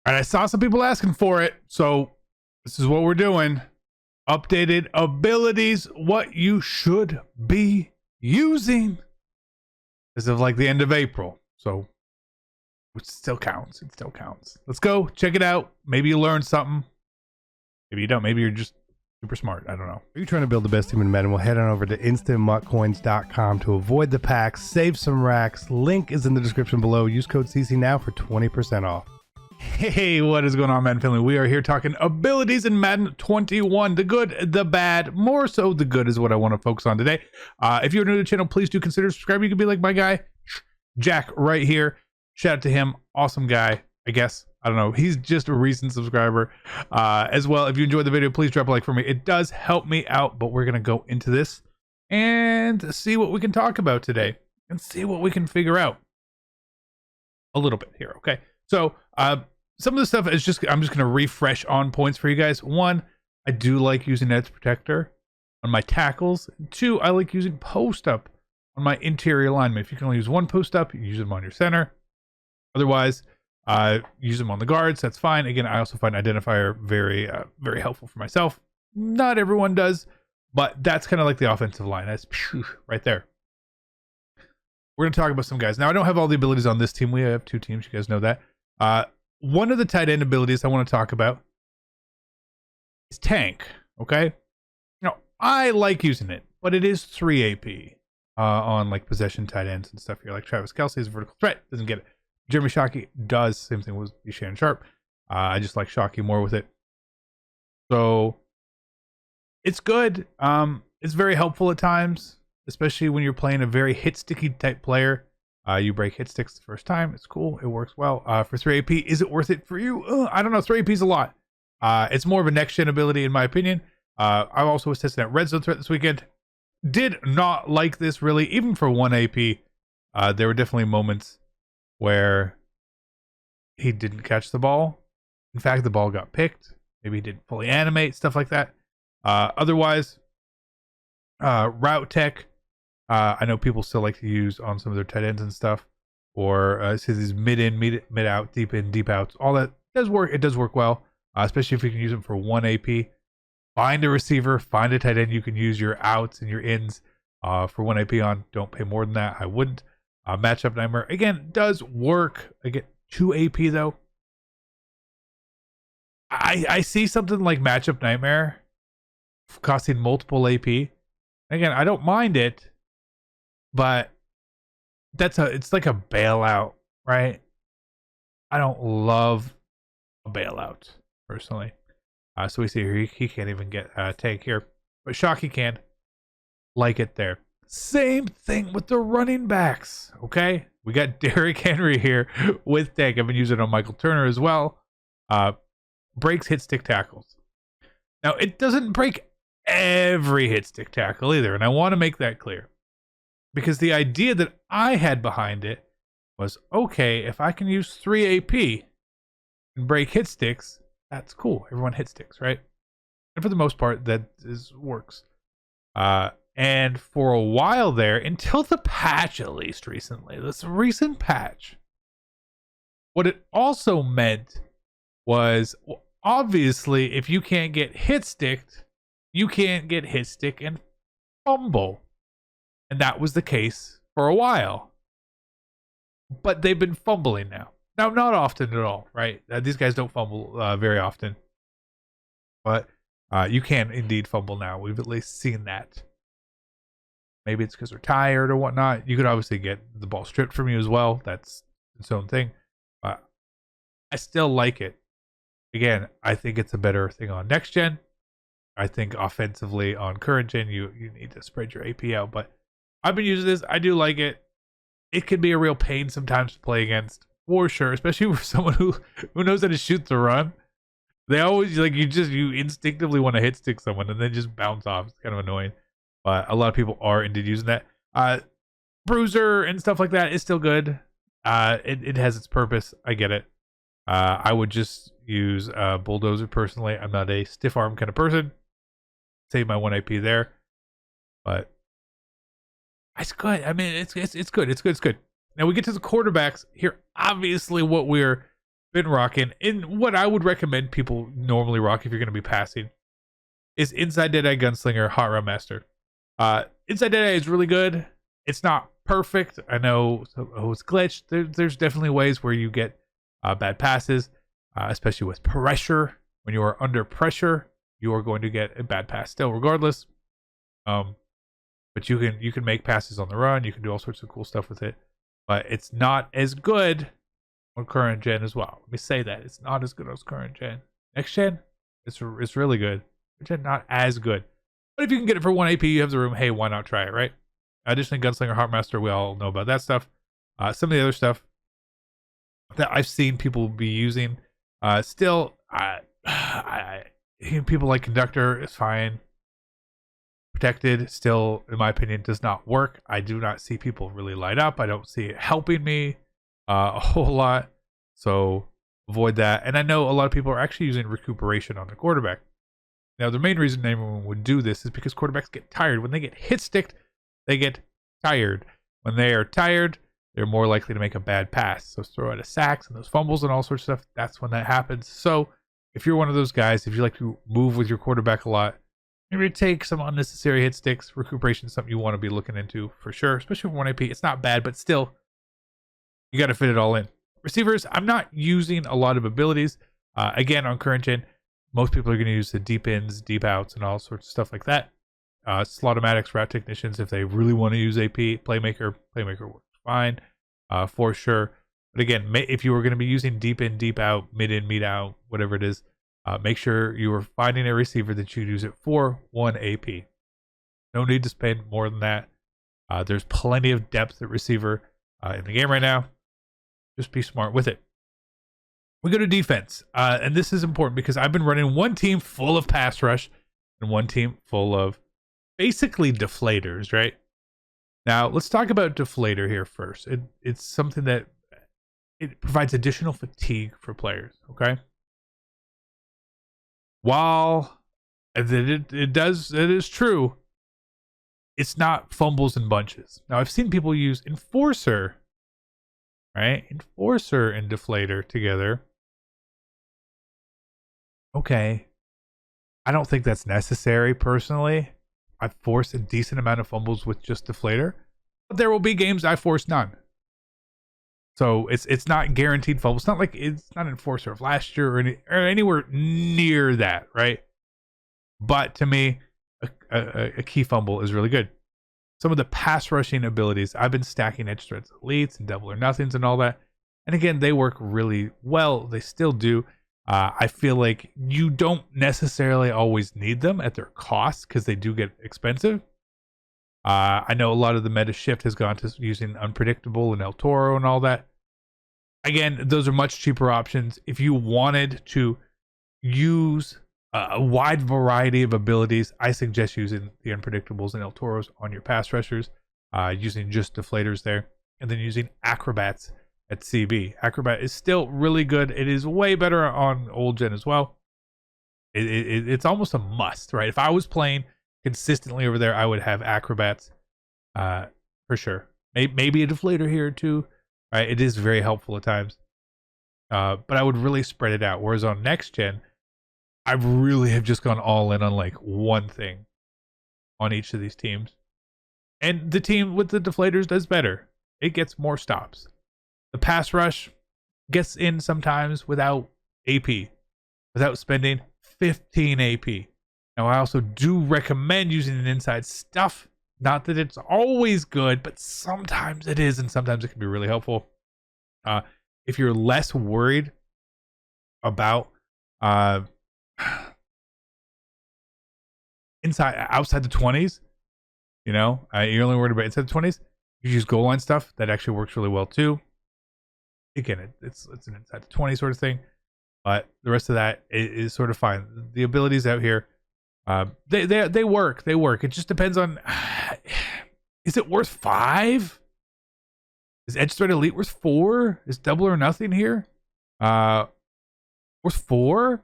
And I saw some people asking for it, so this is what we're doing. Updated abilities, what you should be using as of like the end of April. So it still counts. It still counts. Let's go check it out. Maybe you learned something. Maybe you don't. Maybe you're just super smart. I don't know. Are you trying to build the best team in Madden? Well, head on over to instantmuckcoins.com to avoid the packs, save some racks. Link is in the description below. Use code CC now for 20% off. Hey, what is going on, Madden family? We are here talking abilities in Madden 21. The good, the bad, more so the good is what I want to focus on today. If you're new to the channel, please do consider subscribing. You can be like my guy, Jack, right here. Shout out to him. Awesome guy, I guess. I don't know. He's just a recent subscriber. As well, if you enjoyed the video, please drop a like for me. It does help me out, but we're going to go into this and see what we can talk about today and see what we can figure out a little bit here, okay? So, some of the stuff is just, I'm just going to refresh on points for you guys. One, I do like using Edge Protector on my tackles. Two, I like using post up on my interior lineman. If you can only use one post up, you use them on your center. Otherwise, use them on the guards. That's fine. Again, I also find identifier very, very helpful for myself. Not everyone does, but that's kind of like the offensive line. That's right there. We're going to talk about some guys. Now, I don't have all the abilities on this team. We have two teams. You guys know that. One of the tight end abilities I want to talk about is tank. Okay. Now, I like using it, but it is 3 AP on like possession tight ends and stuff here. Like Travis Kelce is a vertical threat. Doesn't get it. Jeremy Shockey does. Same thing with Shannon Sharp. I just like Shockey more with it. So it's good. It's very helpful at times, especially when you're playing a very hit sticky type player. You break hit sticks the first time. It's cool. It works well. For 3 AP, is it worth it for you? I don't know. 3 AP is a lot. It's more of a next gen ability in my opinion. I also was testing out red zone threat this weekend. Did not like this really, even for 1 AP. There were definitely moments where he didn't catch the ball. In fact, the ball got picked. Maybe he didn't fully animate, stuff like that. Otherwise, route tech, I know people still like to use on some of their tight ends and stuff, or these mid in, mid out, deep in, deep outs. All that does work. It does work well, especially if you can use them for 1 AP. Find a receiver, find a tight end. You can use your outs and your ins for 1 AP on. Don't pay more than that. I wouldn't. Matchup Nightmare, again, does work. Again, 2 AP though. I see something like Matchup Nightmare costing multiple AP. Again, I don't mind it, but it's like a bailout, right? I don't love a bailout personally. So we see here he can't even get tank here, but Shockey can. Like it there. Same thing with the running backs, okay? We got Derrick Henry here with tank. I've been using it on Michael Turner as well. Breaks hit stick tackles. Now, it doesn't break every hit stick tackle either, and I want to make that clear. Because the idea that I had behind it was, okay, if I can use 3 AP and break hit sticks, that's cool. Everyone hit sticks, right? And for the most part, that works. And for a while there, until the patch at least recently, this recent patch, what it also meant was, well, obviously, if you can't get hit sticked, you can't get hit stick and fumble. And that was the case for a while. But they've been fumbling now. Now, not often at all, right? These guys don't fumble very often. But you can indeed fumble now. We've at least seen that. Maybe it's because they're tired or whatnot. You could obviously get the ball stripped from you as well. That's its own thing. But I still like it. Again, I think it's a better thing on next gen. I think offensively on current gen, you need to spread your AP out. But I've been using this. I do like it. It can be a real pain sometimes to play against, for sure. Especially with someone who knows how to shoot the run. They always like you instinctively want to hit stick someone and then just bounce off. It's kind of annoying. But a lot of people are indeed using that. Bruiser and stuff like that is still good. It has its purpose. I get it. I would just use Bulldozer personally. I'm not a stiff arm kind of person. Save my 1 AP there. But it's good. I mean, it's good. It's good. Now we get to the quarterbacks here. Obviously, what we're been rocking. And what I would recommend people normally rock if you're going to be passing is Inside Deadeye Gunslinger Hot Rod Master. Inside Deadeye is really good. It's not perfect. I know it's glitched. There's definitely ways where you get bad passes, especially with pressure. When you are under pressure, you are going to get a bad pass still, regardless. But you can make passes on the run. You can do all sorts of cool stuff with it. But it's not as good on current gen as well. Let me say that it's not as good as current gen. Next gen, it's really good. Gen not as good. But if you can get it for 1 AP, you have the room. Hey, why not try it, right? Additionally, Gunslinger Heartmaster, we all know about that stuff. Some of the other stuff that I've seen people be using, still, people like Conductor is fine. Protected, still, in my opinion, does not work. I do not see people really light up. I don't see it helping me a whole lot. So avoid that. And I know a lot of people are actually using Recuperation on the quarterback. Now, the main reason anyone would do this is because quarterbacks get tired. When they get hit-sticked, they get tired. When they are tired, they're more likely to make a bad pass. So throw out a sacks and those fumbles and all sorts of stuff. That's when that happens. So if you're one of those guys, if you like to move with your quarterback a lot, maybe take some unnecessary hit sticks. Recuperation is something you want to be looking into for sure, especially for 1 AP. It's not bad, but still, you got to fit it all in. Receivers, I'm not using a lot of abilities. Again, on current gen, most people are going to use the deep ins, deep outs, and all sorts of stuff like that. Slotomatics, route technicians, if they really want to use AP, playmaker works fine, for sure. But again, if you were going to be using deep in, deep out, mid in, mid out, whatever it is, make sure you are finding a receiver that you use it for 1 AP. No need to spend more than that. There's plenty of depth at receiver in the game right now. Just be smart with it. We go to defense, and this is important because I've been running one team full of pass rush and one team full of basically deflators, right? Now, let's talk about deflator here first. It's something that it provides additional fatigue for players, okay? While it is true, it's not fumbles and bunches. Now, I've seen people use Enforcer, right? Enforcer and Deflator together. Okay. I don't think that's necessary, personally. I've forced a decent amount of fumbles with just Deflator, but there will be games I force none. So it's not guaranteed fumbles. It's not like it's not Enforcer of last year or anywhere near that, right? But to me, a key fumble is really good. Some of the pass rushing abilities, I've been stacking edge threats, elites, and double or nothings and all that. And again, they work really well. They still do. I feel like you don't necessarily always need them at their cost because they do get expensive. I know a lot of the meta shift has gone to using Unpredictable and El Toro and all that. Again, those are much cheaper options. If you wanted to use a wide variety of abilities, I suggest using the Unpredictables and El Toros on your pass rushers, using just deflators there, and then using Acrobats at CB. Acrobat is still really good. It is way better on old gen as well. It's almost a must, right? If I was playing consistently over there, I would have Acrobats for sure. Maybe a deflator here too. Right? It is very helpful at times. But I would really spread it out. Whereas on next gen, I really have just gone all in on like one thing on each of these teams. And the team with the deflators does better. It gets more stops. The pass rush gets in sometimes without AP, without spending 15 AP. Now, I also do recommend using an inside stuff. Not that it's always good, but sometimes it is, and sometimes it can be really helpful. If you're less worried about outside the 20s, you know, you're only worried about inside the 20s, you use goal line stuff. That actually works really well too. Again, it's an inside the 20 sort of thing, but the rest of that is sort of fine. The abilities out here, they work. It just depends on, is it worth 5? Is Edge Threat Elite worth 4? Is double or nothing here worth 4?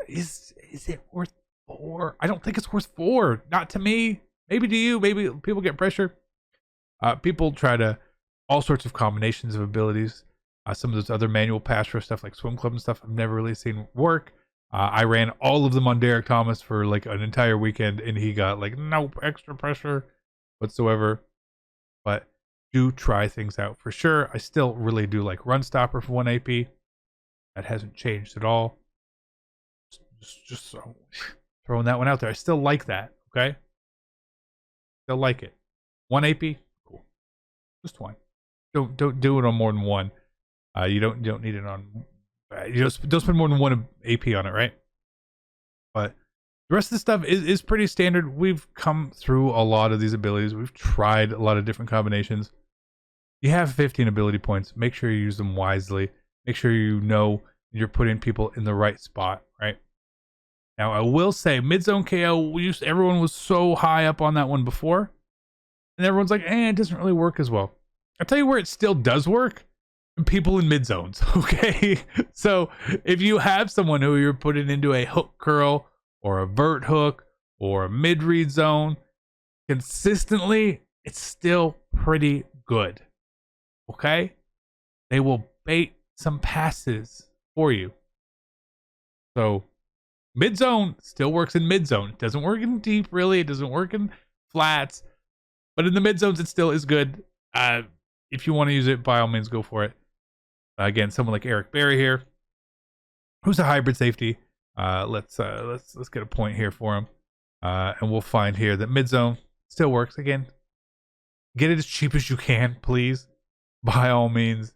Is it worth 4? I don't think it's worth 4. Not to me. Maybe to you. Maybe people get pressure. People try to all sorts of combinations of abilities. Some of those other manual pass rush stuff like Swim Club and stuff I've never really seen work. I ran all of them on Derek Thomas for like an entire weekend, and he got like no extra pressure whatsoever. But do try things out for sure. I still really do like Run Stopper for 1 AP. That hasn't changed at all. Just so throwing that one out there. I still like that. Okay, still like it. 1 AP, cool. Just one. Don't do it on more than one. You don't need it on. You don't spend more than 1 AP on it, right? But the rest of the stuff is pretty standard. We've come through a lot of these abilities. We've tried a lot of different combinations. You have 15 ability points. Make sure you use them wisely. Make sure you know you're putting people in the right spot, right? Now, I will say, mid-zone KO, everyone was so high up on that one before. And everyone's like, it doesn't really work as well. I'll tell you where it still does work. People in mid-zones, okay? So if you have someone who you're putting into a hook curl or a vert hook or a mid-read zone, consistently, it's still pretty good, okay? They will bait some passes for you. So mid-zone still works in mid-zone. It doesn't work in deep, really. It doesn't work in flats. But in the mid-zones, it still is good. If you want to use it, by all means, go for it. Again, someone like Eric Berry here, who's a hybrid safety. Let's get a point here for him. And we'll find here that mid-zone still works. Again, get it as cheap as you can, please. By all means.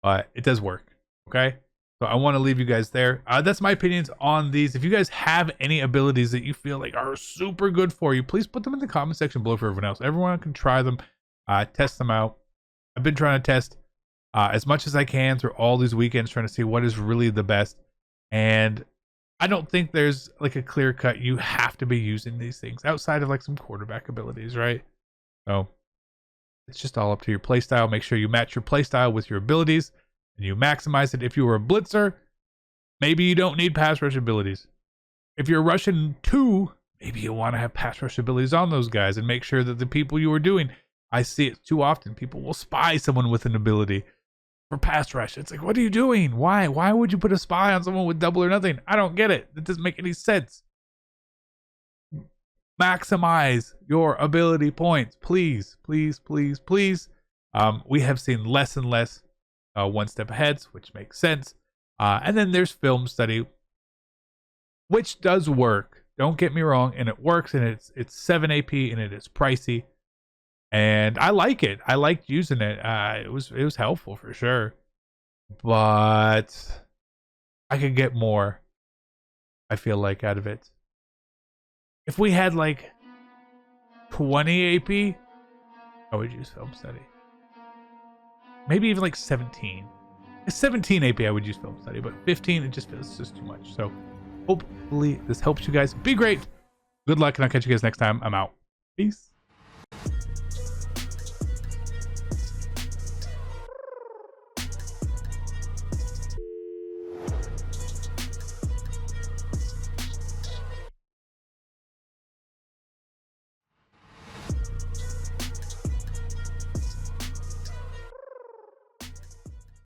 It does work. Okay? So I want to leave you guys there. That's my opinions on these. If you guys have any abilities that you feel like are super good for you, please put them in the comment section below for everyone else. Everyone can try them, test them out. I've been trying to test as much as I can through all these weekends, trying to see what is really the best. And I don't think there's like a clear cut. You have to be using these things outside of like some quarterback abilities, right? So it's just all up to your play style. Make sure you match your play style with your abilities and you maximize it. If you were a blitzer, maybe you don't need pass rush abilities. If you're rushing 2, maybe you want to have pass rush abilities on those guys and make sure that the people you are doing, I see it too often. People will spy someone with an ability for pass rush. It's like, what are you doing? Why? Why would you put a spy on someone with double or nothing? I don't get it. That doesn't make any sense. Maximize your ability points. Please, please, please, please. We have seen less and less one step aheads, which makes sense. And then there's film study, which does work. Don't get me wrong. And it works, and it's 7 AP, and it is pricey. And I like it. I liked using it. It was helpful for sure. But I could get more, I feel like, out of it. If we had like 20 AP, I would use film study. Maybe even like 17. 17 AP I would use film study, but 15 it just feels just too much. So hopefully this helps you guys. Be great. Good luck, and I'll catch you guys next time. I'm out. Peace.